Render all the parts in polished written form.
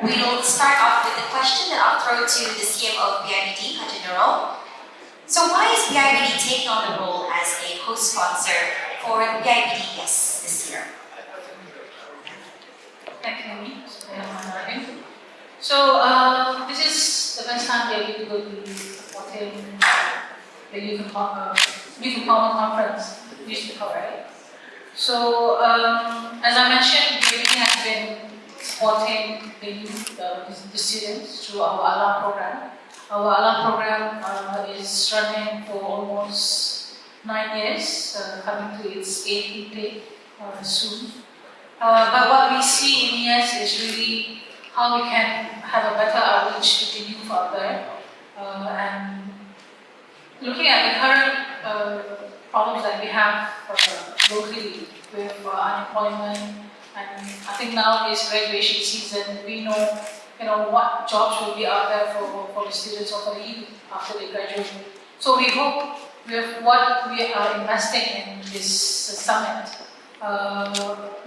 We'll start off with a question that I'll throw to the CM of BIBD, Hajah Nurul. So why is BIBD taking on the role as a host sponsor for BIBD YES this year? Thank you. So this is the first time BIBD will be supporting the Youth Empowerment Conference used to cover, right? So as I mentioned, BIBD has been supporting the youth, the students through our ALA program. Our ALA program is running for almost 9 years, coming to its 8th intake soon. But what we see in YES is really how we can have a better outreach to the youth out there. And looking at the current problems that we have locally with unemployment, and I think now is graduation season, we know what jobs will be out there for the students or for the youth after they graduate. So we hope with what we are investing in this summit,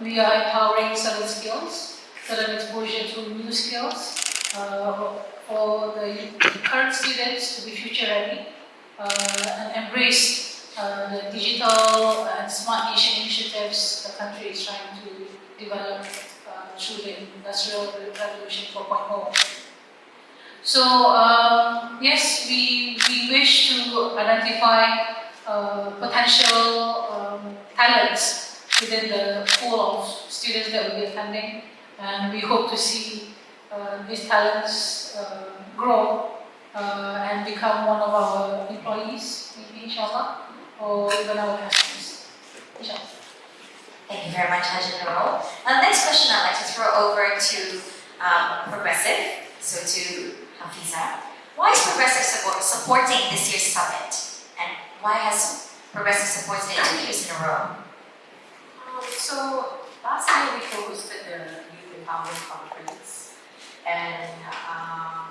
we are empowering certain skills, certain exposure to new skills for the current students to be future ready and embrace the digital and smart nation initiatives the country is trying to develop through the Industrial Revolution 4.0. So yes, we wish to identify potential talents within the pool of students that will be attending, and we hope to see these talents grow and become one of our employees, maybe inshallah, or even our customers, inshallah. Thank you very much, Hajah Nurul. Now, the next question I'd like to throw over to Progresif, so to Hafiza. Why is Progresif supporting this year's summit? And why has Progresif supported it 2 years in a row? So last year we hosted the Youth Empowerment Conference, and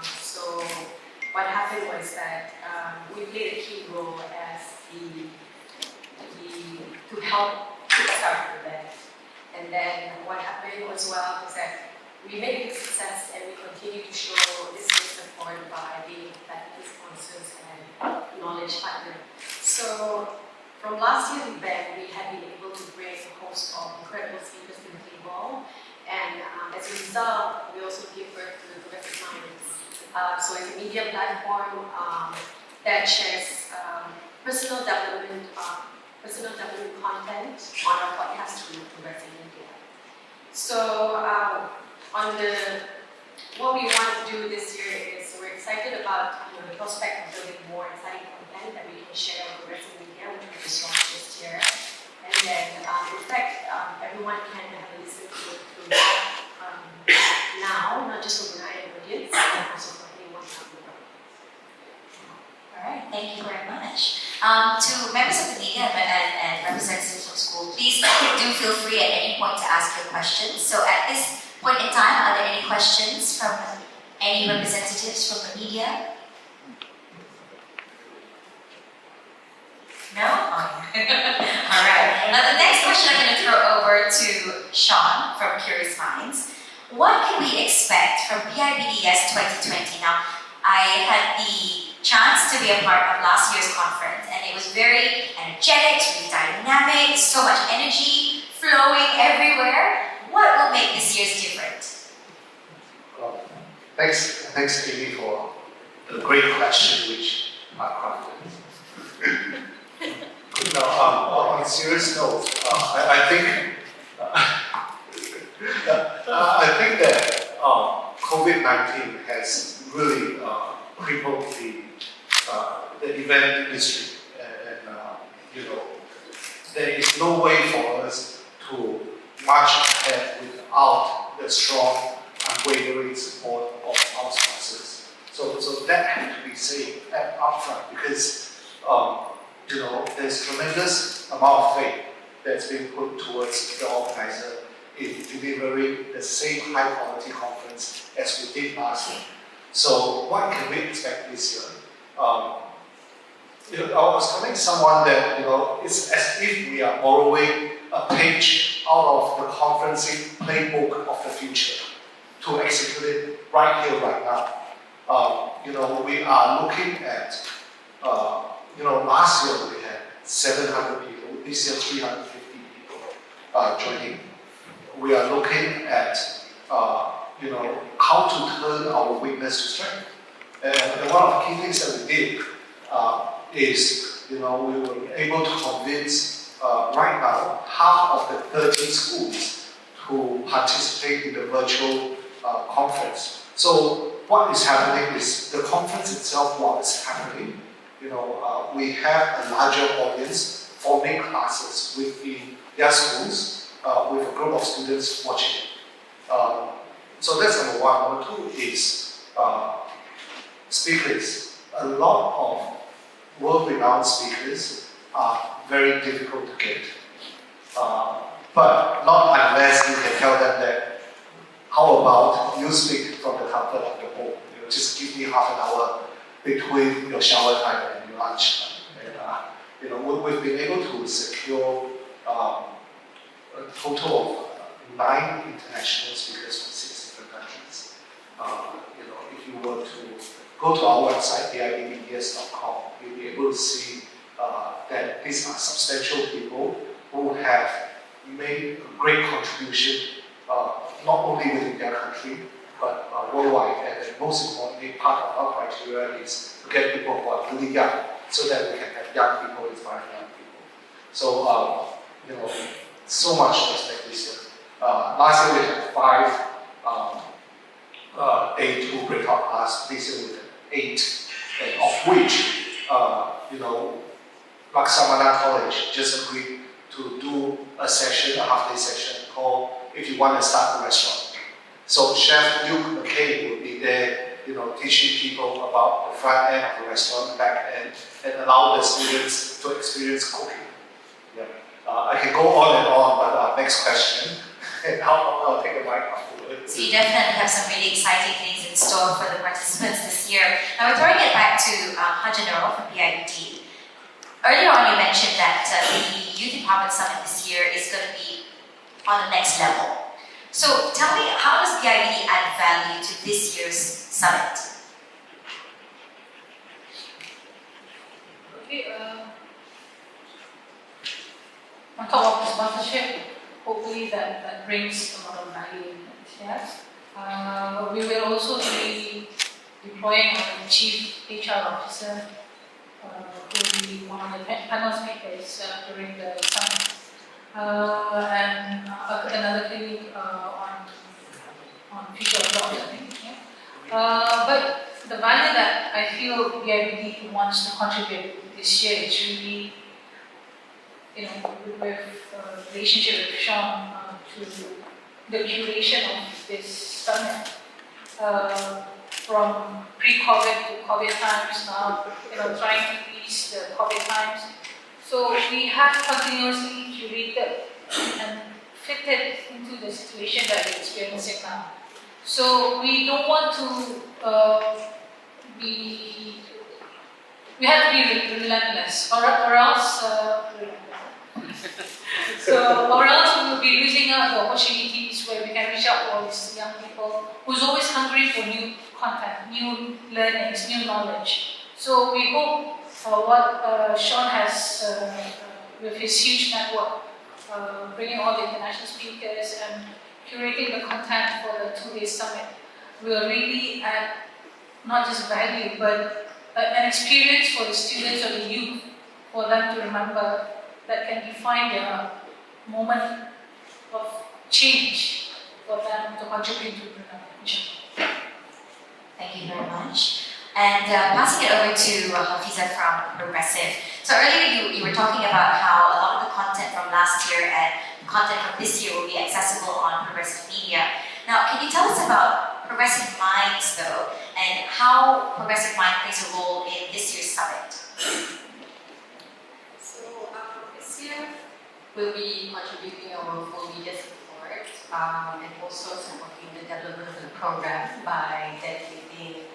so what happened was that we played a key role as to help kickstart the event. And then what happened as well is that we made it a success, and we continue to show this year's support by being faculty sponsors and knowledge partner. So from last year's event, we have been able to bring a host of incredible speakers to the table, and as a result, we also give birth to the Progresif Minds. So it's a media platform that shares personal development content on our podcast through Progresif Media. So what we want to do this year is we're excited about the prospect of building more exciting content that we can share on Progresif Media, which we just launched this year. And then in fact, everyone can have a listen to that now, not just for the audience, but also for anyone coming up. All right, thank you very much. To members of the media and representatives from school, please do feel free at any point to ask your questions. So at this point in time, are there any questions from any representatives from the media? No? Oh, yeah. All right. Now the next question I'm going to throw over to Shaun from Curious Minds. What can we expect from BIBD YES 2020? Now, I had the chance to be a part of last year's conference, and it was very energetic, really dynamic, so much energy flowing everywhere. What will make this year's different? Thanks, Amy, for the great question which I crafted. Now, on a serious note, I think that COVID-19 has really crippled the event industry, and there is no way for us to march ahead without the strong, unwavering support of our sponsors. So that had to be said up front, because there's tremendous amount of faith that's been put towards the organizer in delivering the same high quality conference as we did last year. So what can we expect this year? I was telling someone that it's as if we are borrowing a page out of the conferencing playbook of the future. to execute it right here, right now. We are looking at, last year we had 700 people, this year 350 people joining. We are looking at, how to turn our weakness to strength. And one of the key things that we did is, we were able to convince right now half of the 30 schools to participate in the virtual conference. So what is happening is the conference itself, while it's happening, we have a larger audience forming classes within their schools with a group of students watching. So that's number one. Number two is speakers. A lot of world-renowned speakers are very difficult to get. But not unless you can tell them that, how about you speak from the comfort of your home? Just give me half an hour between your shower time and your lunch time. And, we've been able to secure a total of 9 international speakers from 6 different countries. If you were to go to our website, BIBDYES.com, you'll be able to see that these are substantial people who have made a great contribution, not only within their country, but worldwide. And then most importantly, part of our criteria is to get people who are really young, so that we can have young people inspiring young people. So, so much to expect this year. Last year we had 5 day 2 breakout class. This year we had 8, and of which, Laksamana College just agreed to do a session, a half-day session called "If You Want to Start a Restaurant." So Chef Luke McKay will be there, teaching people about the front end of the restaurant, back end, and allow the students to experience cooking. Yeah. I can go on and on, but next question, and I'll take a mic afterwards. So you definitely have some really exciting things in store for the participants this year. Now we're throwing it back to Hajah Nurul from BIBD. Earlier on you mentioned that the Youth Empowerment Summit this year is going to be on the next level. So tell me, how does BIBD add value to this year's summit? Okay, on top of the sponsorship, hopefully that brings a lot of value. Yes. We will also be deploying our chief HR officer, who will be one of the panel speakers during the summit, and another thing on future of jobs, I think. Yeah. But the value that I feel BIBD wants to contribute this year is really, with relationship with Shaun to the curation of this summit. From pre-COVID to COVID times now, trying to ease the COVID times. So we have continuously curated and fitted into the situation that we're experiencing now. So we don't want to we have to be relentless, or else or else we will be losing out the opportunities where we can reach out to all these young people who's always hungry for new content, new learnings, new knowledge. So we hope what Shaun has, with his huge network, bringing all the international speakers and curating the content for the 2-day summit, will really add not just value, but an experience for the students or the youth, for them to remember, that can define their moment of change for them to contribute to the future. Thank you very much. And passing it over to Hafiza from Progresif. So earlier you were talking about how a lot of the content from last year and content from this year will be accessible on Progresif Media. Now, can you tell us about Progressive Minds, though, and how Progressive Mind plays a role in this year's summit? So this year we'll be contributing our full media support and also supporting the development of the program by dedicating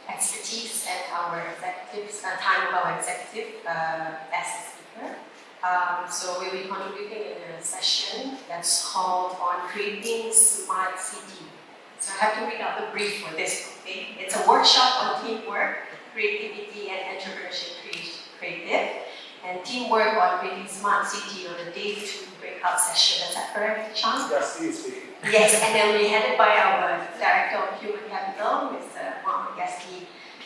expertise at our executives, time of our executive as a speaker. So we'll be contributing in a session that's called on creating smart city. So I have to read out the brief for this, okay? It's a workshop on teamwork, creativity, and entrepreneurship creative, and teamwork on creating smart city on the day 2 breakout session. Is that correct, Shaun? Yes, he is speaking. Yes, and then we're headed by our Director of Human Capital, Mr. Mohamad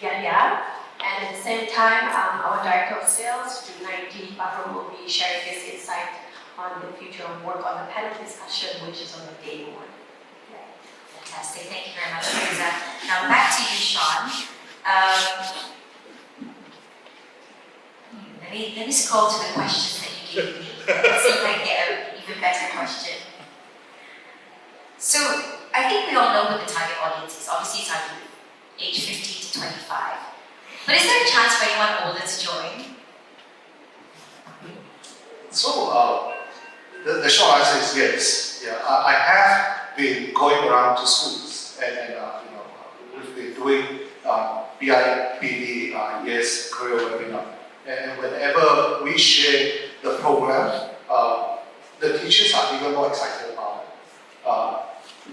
Yahya. And at the same time, our Director of Sales, Junaidi Bahram, will be sharing his insight on the future of work on the panel discussion, which is on the day 1. Fantastic. Thank you very much, Hafiza. Now back to you, Shaun. Let me scroll to the questions that you gave me. Let's see if I can get an even better question. So I think we all know who the target audience is. Obviously, it's our youth, age 15 to 25. But is there a chance for anyone older to join? So, the short answer is yes. Yeah, I have been going around to schools and we've been doing BIBD YES career webinar. And whenever we share the program, the teachers are even more excited about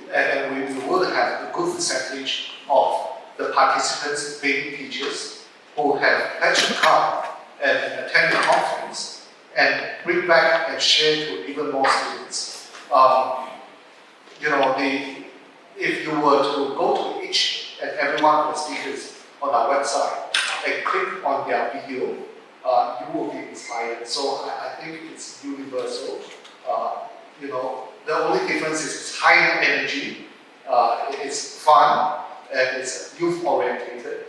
it. And we will have a good percentage of the participants being teachers who have actually come and attend the conference and bring back and share to even more students. If you were to go to each and every one of the speakers on our website and click on their video, you will be inspired. So I think it's universal. The only difference is it's high energy, it's fun, and it's youth oriented.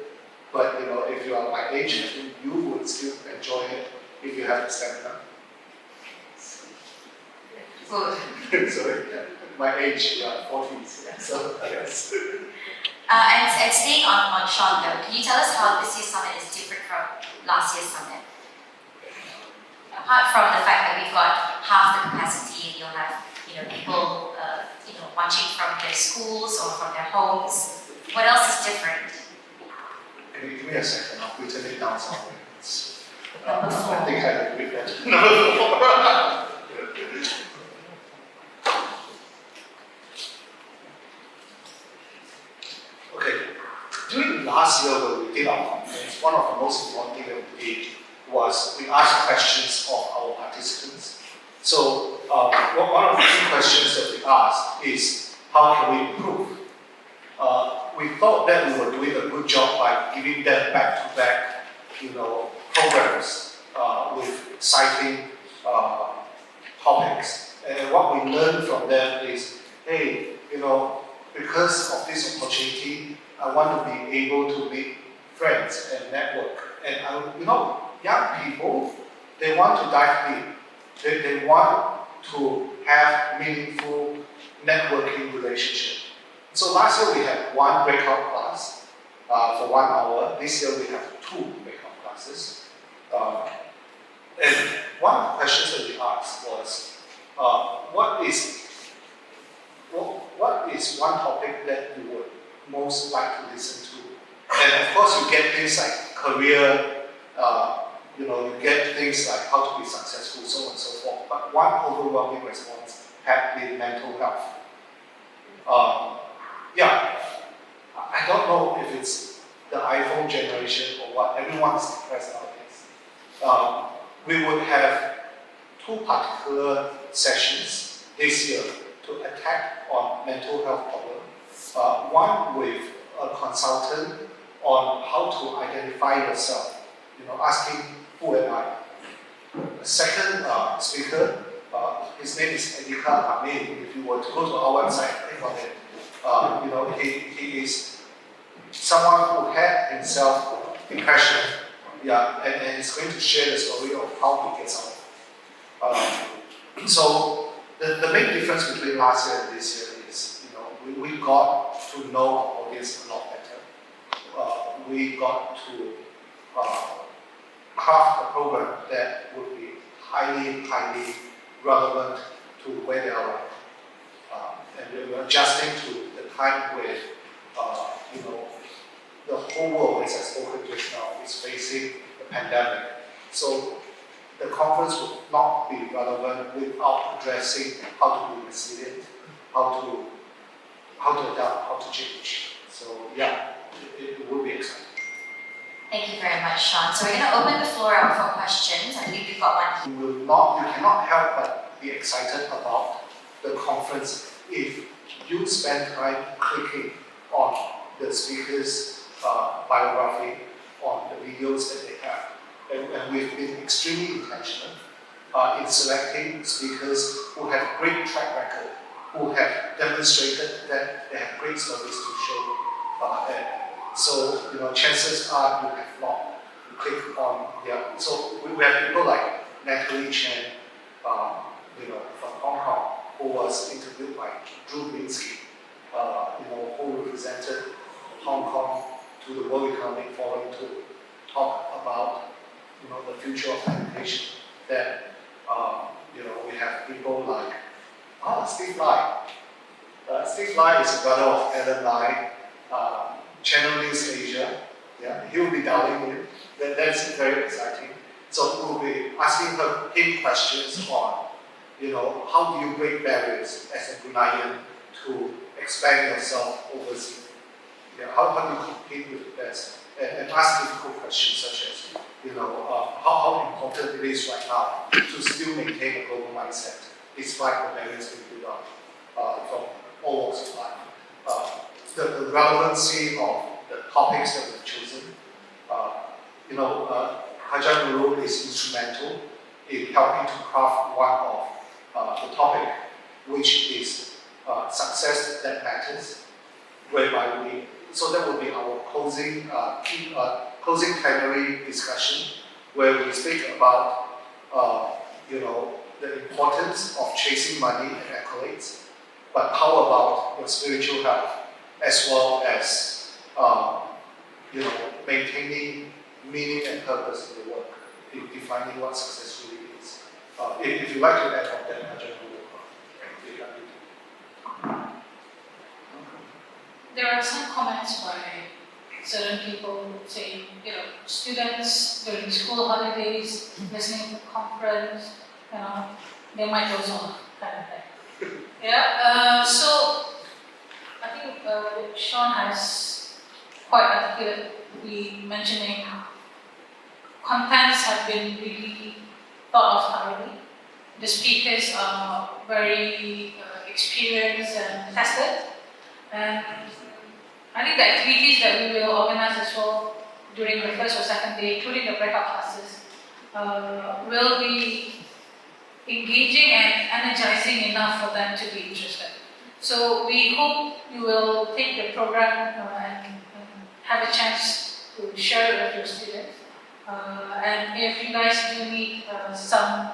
But if you are my age, I think you would still enjoy it if you have the stamina. Good. Sorry, my age, 40s. So yes. And staying on Shaun though, can you tell us how this year's summit is different from last year's summit? Apart from the fact that we've got half the capacity and you'll have people watching from their schools or from their homes, what else is different? Can you give me a second? I'll written it down somewhere. Number 4. I think I agree with that. Number 4. Okay. During last year when we did our conference, one of the most important things that we did was we asked questions of our participants. So one of the key questions that we asked is, how can we improve? We thought that we were doing a good job by giving them back-to-back, programs with citing topics. And what we learned from them is, hey, because of this opportunity, I want to be able to make friends and network. And young people, they want to dive in. They want to have meaningful networking relationship. So last year we had one breakout class for 1 hour. This year we have 2 breakout classes. And one of the questions that we asked was, what is one topic that you would most like to listen to? And of course you get things like career, you get things like how to be successful, so on and so forth. But one overwhelming response had been mental health. I don't know if it's the iPhone generation or what, everyone's depressed nowadays. We would have 2 particular sessions this year to attack on mental health problems. One with a consultant on how to identify yourself, asking who am I. The second speaker, his name is Edika Amin. If you were to go to our website, click on it. He is someone who had himself depression, and he's going to share the story of how he gets out. So the main difference between last year and this year is, we got to know our audience a lot better. We got to craft a program that would be highly relevant to where they are. And we're adjusting to the time where, the whole world, as I spoke just now, is facing the pandemic. So the conference would not be relevant without addressing how to be resilient, how to adapt, how to change. So yeah, it will be exciting. Thank you very much, Shaun. So we're going to open the floor out for questions. I believe we've got one. You cannot help but be excited about the conference if you spend time clicking on the speakers' biography, on the videos that they have. And we've been extremely intentional in selecting speakers who have great track record, who have demonstrated that they have great service to show. So, chances are you have not clicked on their. So we have people like Natalie Chen, from Hong Kong, who was interviewed by Drew Binsky, who represented Hong Kong to the World Economic Forum to talk about, the future of education. Then, we have people like Steve Lai. Steve Lai is the brother of Alan Lai, Channel News Asia. Yeah, he will be dialing in. That's very exciting. So we'll be asking him questions on, how do you break barriers as a Bruneian to expand yourself overseas? Yeah, how do you compete with the best? And ask difficult questions such as, how important it is right now to still maintain a global mindset despite the barriers being built up from all walks of life. The relevancy of the topics that we've chosen. Hajah Nurul is instrumental in helping to craft one of the topic, which is success that matters, whereby so that will be our closing plenary discussion, where we speak about the importance of chasing money and accolades, but how about your spiritual health, as well as maintaining meaning and purpose in the work, defining what success really is. If you'd like to add on that, Hajah will be happy to. There are some comments by certain people saying, students during school holidays, listening to conference, they might doze off, kind of thing. Yeah. So I think Shaun has quite articulately mentioning contents have been really thought of thoroughly. The speakers are very experienced and tested, and I think the activities that we will organize as well during the first or second day, including the breakout classes, will be engaging and energizing enough for them to be interested. So we hope you will take the program and have a chance to share it with your students. And if you guys do need some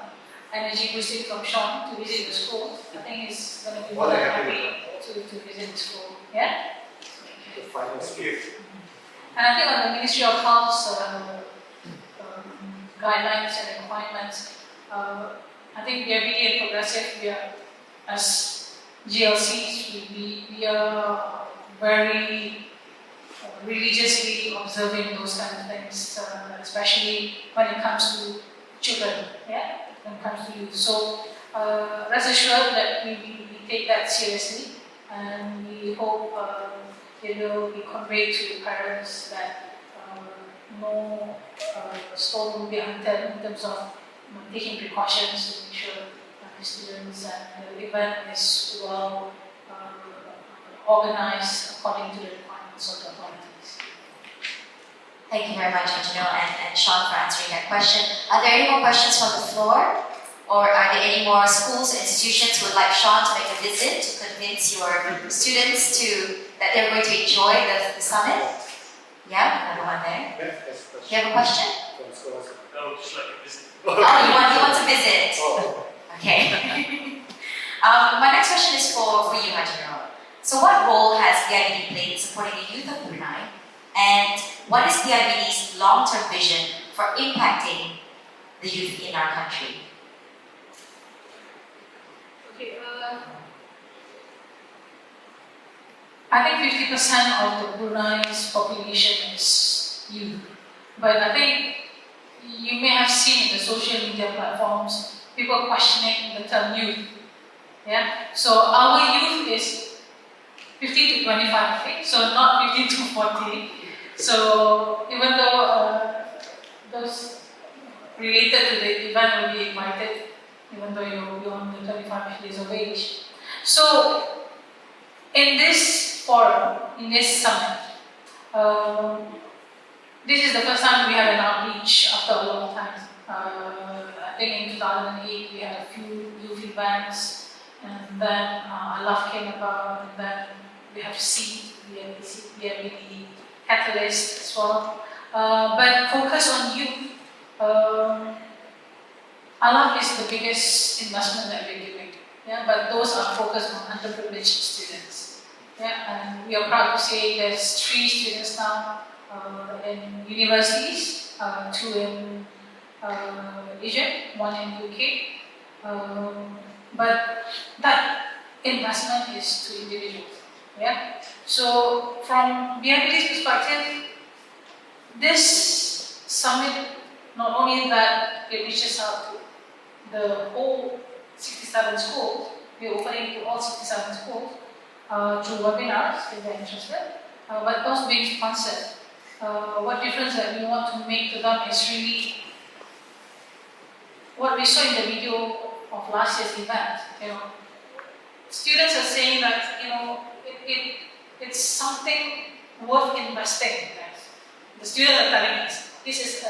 energy boosting from Shaun to visit the school, I think he's going to be more than happy to visit the school. Yeah? The final speech. And I think on the Ministry of Health's guidelines and requirements, I think BIBD and Progresif, we are, as GLCs, we are very religiously observing those kind of things, especially when it comes to children, when it comes to youth. So rest assured that we take that seriously, and we hope it will be conveyed to parents that no stone will be unturned in terms of taking precautions to make sure the students and the event is well organized according to the requirements of the authorities. Thank you very much, Hajah and Shaun, for answering that question. Are there any more questions from the floor? Or are there any more schools or institutions who would like Shaun to make a visit to convince your students that they're going to enjoy the summit? Yeah, another one there. Yes, Do you have a question? No, just like a visit. Oh, you want to visit? Oh. Okay. My next question is for you, Hajah. So what role has BIBD played in supporting the youth of Brunei? And what is BIBD's long-term vision for impacting the youth in our country? Okay, I think 50% of the Brunei's population is youth. But I think you may have seen in the social media platforms, people questioning the term youth. Yeah? So our youth is 15 to 25, okay? So not 15 to 40. So even though those related to the event will be invited, even though you're beyond the 25 years of age. So in this forum, in this summit, this is the first time we have an outreach after a long time. I think in 2008 we had a few youth events, and then love came about, and then we have SEED, BIBD Catalyst as well. But focus on youth. Alaf is the biggest investment that we're giving. Yeah, but those are focused on underprivileged students. Yeah, and we are proud to say there's 3 students now in universities, 2 in Asia, 1 in UK. But that investment is to individuals. Yeah. So from BIBD's perspective, this summit, not only that it reaches out to the whole 67 schools, we're opening to all 67 schools through webinars if they're interested, but also being sponsored. What difference that we want to make to them is really what we saw in the video of last year's event. Students are saying that it's something worth investing. The students are telling us this is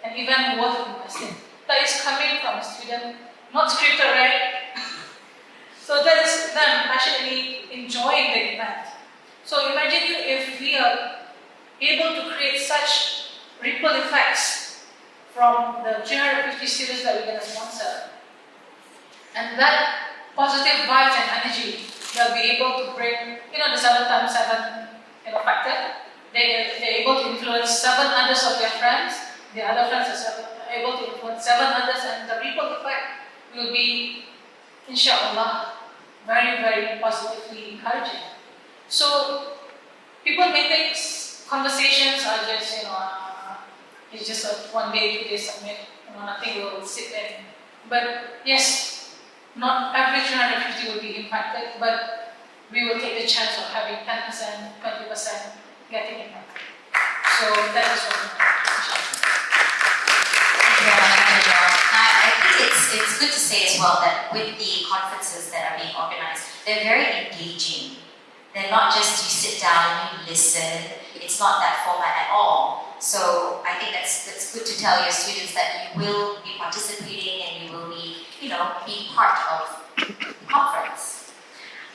an event worth investing. That is coming from a student, not scripted, right? So that is them actually enjoying the event. So imagine if we are able to create such ripple effects from the 350 students that we're going to sponsor, and that positive vibes and energy they'll be able to bring, the 7x7 factor. They're able to influence 7 others of their friends. The other friends are able to influence 7 others, and the ripple effect will be, inshallah, very, very positively encouraging. So people may think conversations are just, it's just a 1 day, 2 day summit, nothing will sit in. But yes, not every 350 will be impacted, but we will take the chance of having 10%, 20% getting impacted. So that is what we want. I think it's good to say as well that with the conferences that are being organized, they're very engaging. They're not just you sit down and you listen. It's not that format at all. So I think that's good to tell your students that you will be participating and you will be, be part of the conference.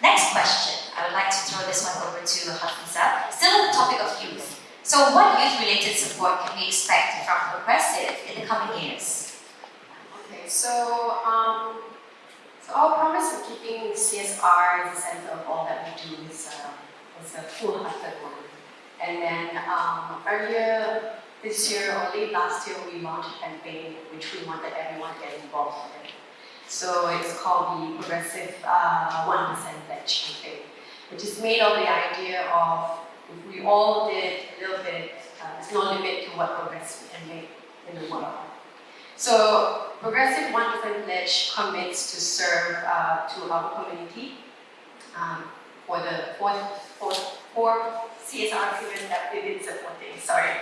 Next question. I would like to throw this one over to Hafiza. Still on the topic of youth. So what youth-related support can we expect from Progresif in the coming years? Okay, so our promise of keeping CSR at the center of all that we do is a full-hearted one. And then earlier this year or late last year, we launched a campaign which we wanted everyone to get involved in. So it's called the Progresif 1% Pledge campaign, which is made of the idea of if we all did a little bit, there's no limit to what Progresif can make in the world. So Progresif 1% Pledge commits to serve to our community for the four CSR activities that we've been supporting. Sorry.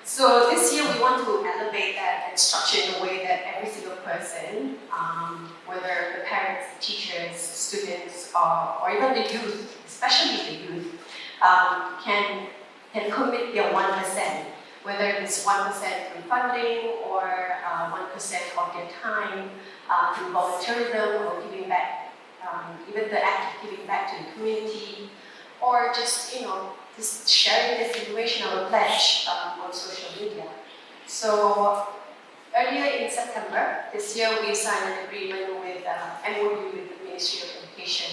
So this year we want to elevate that and structure in a way that every single person, whether the parents, teachers, students, or even the youth, especially the youth, can commit their 1%, whether it's 1% from funding or 1% of their time through volunteerism or giving back, even the act of giving back to the community, or just just sharing this information or a pledge on social media. So earlier in September this year, we signed an agreement with MOU with the Ministry of Education,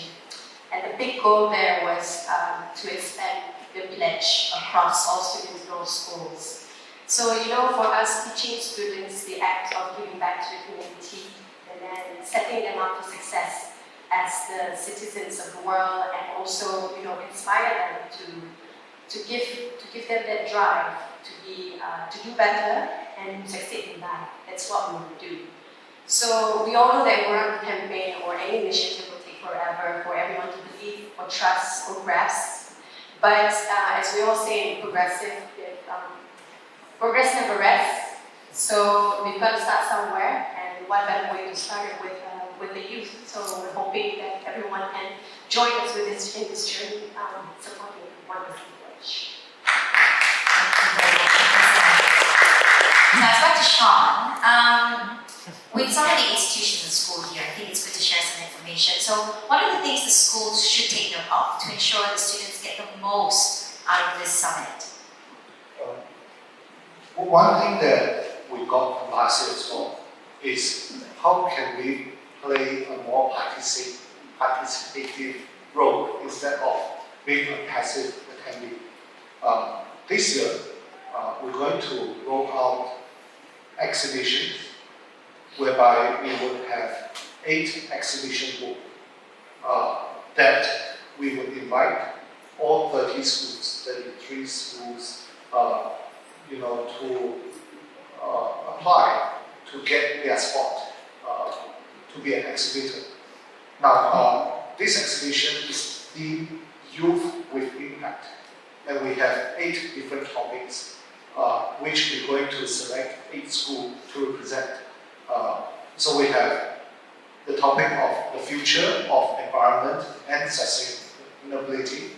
and the big goal there was to expand the pledge across all students in all schools. So for us, teaching students the act of giving back to the community and then setting them up for success as the citizens of the world, and also inspire them to give them that drive to do better and succeed in life. That's what we will do. So we all know that work campaign or any initiative will take forever for everyone to believe or trust or grasp. But as we all say in Progresif, progress never rests. So we've got to start somewhere, and what better way to start it with the youth. So we're hoping that everyone can join us with this in this journey, supporting wonderful village. Thank you very much, Hafiza. Now, back to Shaun. With some of the institutions in school here, I think it's good to share some information. So, what are the things the schools should take note of to ensure the students get the most out of this summit? One thing that we got from last year as well is how can we play a more participative role instead of being a passive attendee. This year, we're going to roll out exhibitions whereby we would have 8 exhibition booths that we would invite all 30 schools, 33 schools, to apply to get their spot to be an exhibitor. Now, this exhibition is the Youth with Impact, and we have 8 different topics, which we're going to select 8 schools to represent. So we have the topic of the future of environment and sustainability,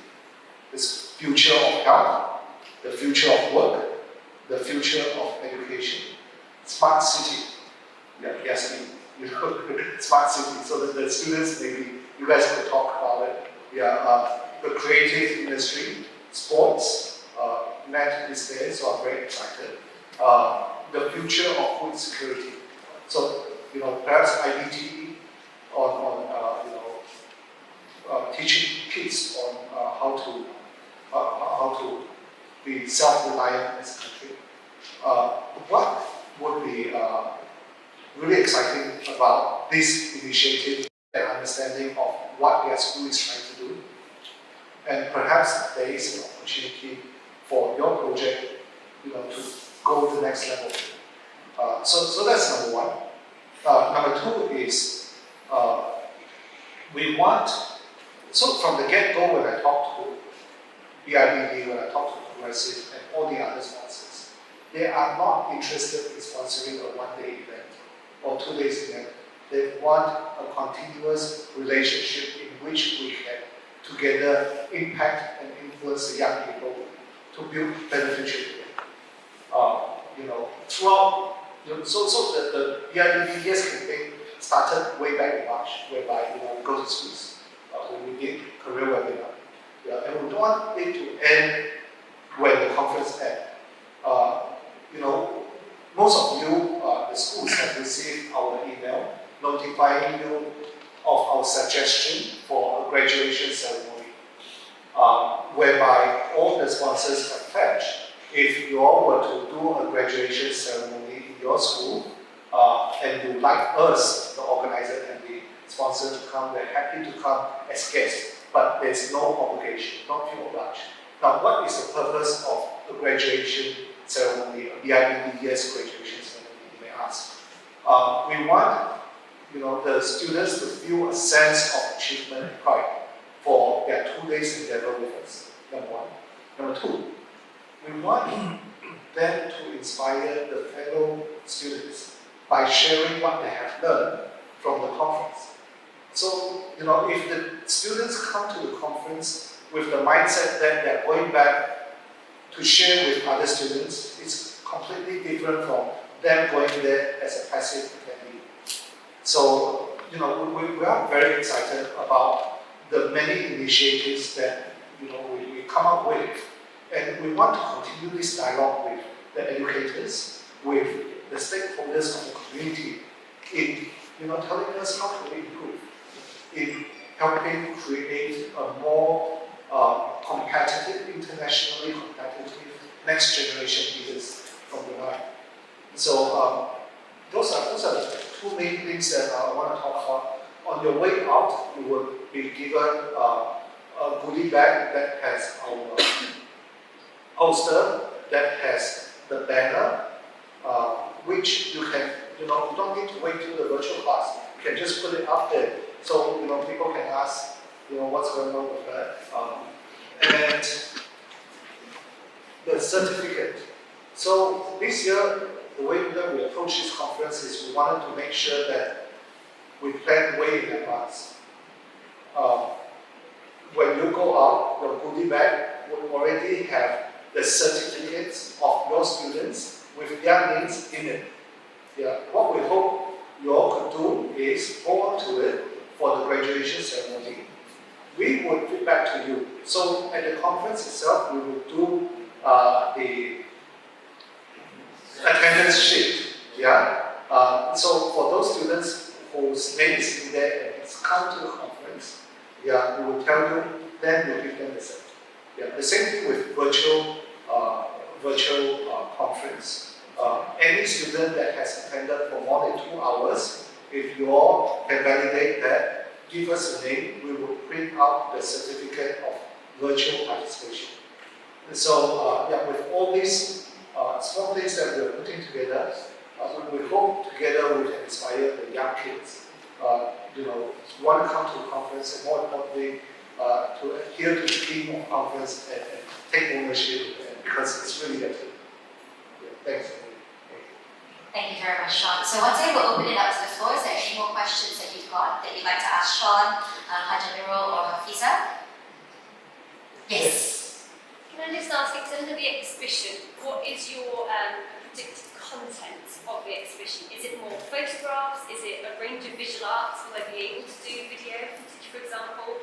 this future of health, the future of work, the future of education, smart city. Yes, smart city. So that the students, maybe you guys could talk about it. The creative industry, sports, Matt is there, so I'm very excited. The future of food security. So, perhaps IBT on teaching kids on how to be self-reliant as a country. What would be really exciting about this initiative, the understanding of what their school is trying to do, and perhaps there is an opportunity for your project, to go to the next level. So that's number one. Number 2 is we want. So from the get-go, when I talked to BIBD, when I talked to Progresif and all the other sponsors, they are not interested in sponsoring a one-day event or 2 days event. They want a continuous relationship in which we can together impact and influence the young people to build beneficial throughout. So the BIBD YES campaign started way back in March, whereby we go to schools, we did career webinar, and we don't want it to end when the conference ends. Most of you, the schools, have received our email notifying you of our suggestion for a graduation ceremony, whereby all the sponsors have pledged. If you all were to do a graduation ceremony in your school, and you'd like us, the organizer and the sponsor, to come, we're happy to come as guests, but there's no obligation, not feel obliged. Now, what is the purpose of the graduation ceremony, a BIBD YES graduation ceremony, you may ask? We want the students to feel a sense of achievement and pride for their 2 days endeavor with us, number 1. Number 2, we want them to inspire the fellow students by sharing what they have learned from the conference. So, if the students come to the conference with the mindset that they're going back to share with other students, it's completely different from them going there as a passive attendee. So, we are very excited about the many initiatives that, we come up with. And we want to continue this dialogue with the educators, with the stakeholders of the community in, telling us how to improve, in helping create a more competitive, internationally competitive next generation leaders from the line. So those are the 2 main things that I want to talk about. On your way out, you will be given a goodie bag that has our poster that has the banner, which you can, you don't need to wait till the virtual class. You can just put it up there, so people can ask, what's going on with that. And the certificate. So this year, the way that we approach this conference is we wanted to make sure that we plan way in advance. When you go out, your goodie bag will already have the certificates of your students with their names in it. Yeah. What we hope you all could do is hold on to it for the graduation ceremony. We would feedback to you. So at the conference itself, we will do the attendance sheet. Yeah. So for those students whose name is in there and has come to the conference, yeah, we will tell you, then we'll give them the cert. Yeah. The same thing with virtual conference. Any student that has attended for more than 2 hours, if you all can validate that, give us a name, we will print out the certificate of virtual participation. And so, with all these small things that we're putting together, we hope together we can inspire the young kids, want to come to the conference, and more importantly, to adhere to the theme of conference and take ownership, because it's really their team. Yeah, thanks. Thank you very much, Shaun. So once again, we'll open it up to the floor. Is there any more questions that you've got that you'd like to ask Shaun, Hajah Nurul, or Hafiza? Yes. Can I just ask, in terms of the exhibition, what is your predicted content of the exhibition? Is it more photographs? Is it a range of visual arts? Will they be able to do video footage, for example?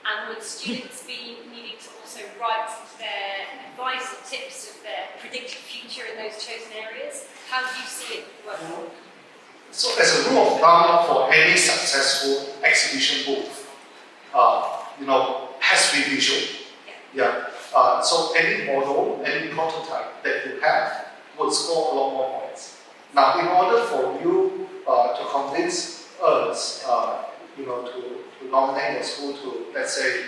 And would students be needing to also write their advice or tips of their predicted future in those chosen areas? How do you see it working? So as a rule of thumb for any successful exhibition booth, has to be visual. Yeah. So any model, any prototype that you have would score a lot more points. Now, in order for you to convince us, to nominate a school to, let's say,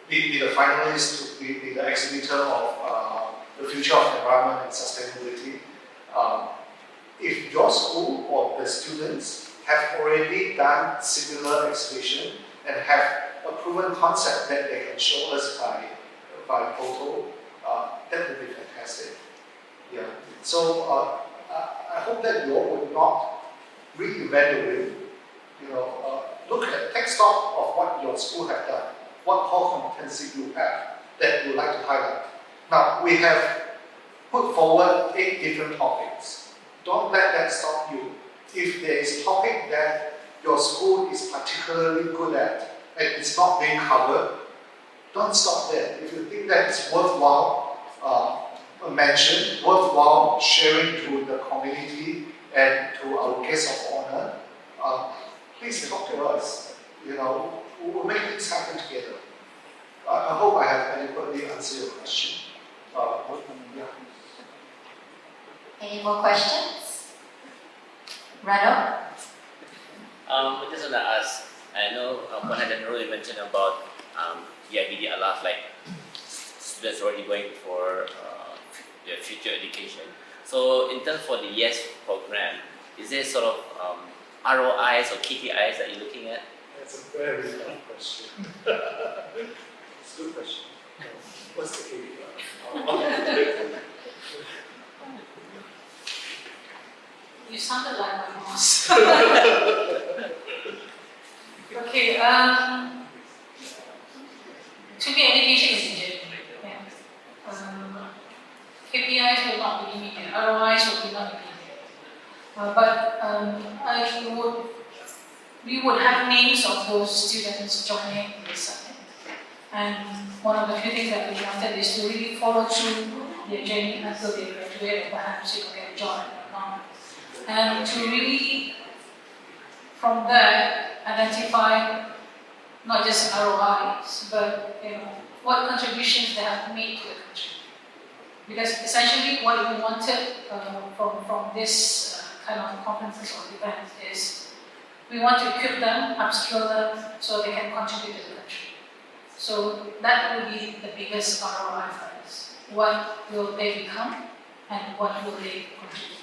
be the finalist, to be the exhibitor of the future of environment and sustainability. If your school or the students have already done similar exhibition and have a proven concept that they can show us by photo, that would be fantastic. Yeah. So I hope that you all would not reinvent the wheel. Take stock of what your school have done, what core competency you have that you like to highlight. Now, we have put forward 8 different topics. Don't let that stop you. If there is a topic that your school is particularly good at and it's not being covered, don't stop there. If you think that it's worthwhile mention, worthwhile sharing to the community and to our guests of honor, please talk to us. We'll make things happen together. I hope I have adequately answered your question. Yeah. Any more questions? Rano? I just want to ask, I know Hajah Nurul mentioned about BIBD Alaf, like students already going for their future education. So in terms for the YES program, is there sort of ROIs or KPIs that you're looking at? That's a very good question. It's a good question. What's the KPI? You sounded like my boss. Okay, to me, education is engineering. Yeah. KPIs will not be immediate, ROIs will be not immediate. But we would have names of those students joining the summit. And one of the few things that we wanted is to really follow through their journey until they graduate and perhaps get a job or not. And to really, from there, identify not just ROIs, but what contributions they have made to the country. Because essentially, what we wanted from this kind of conferences or events is we want to equip them, upskill them, so they can contribute to the country. So that will be the biggest ROI for us. What will they become and what will they contribute?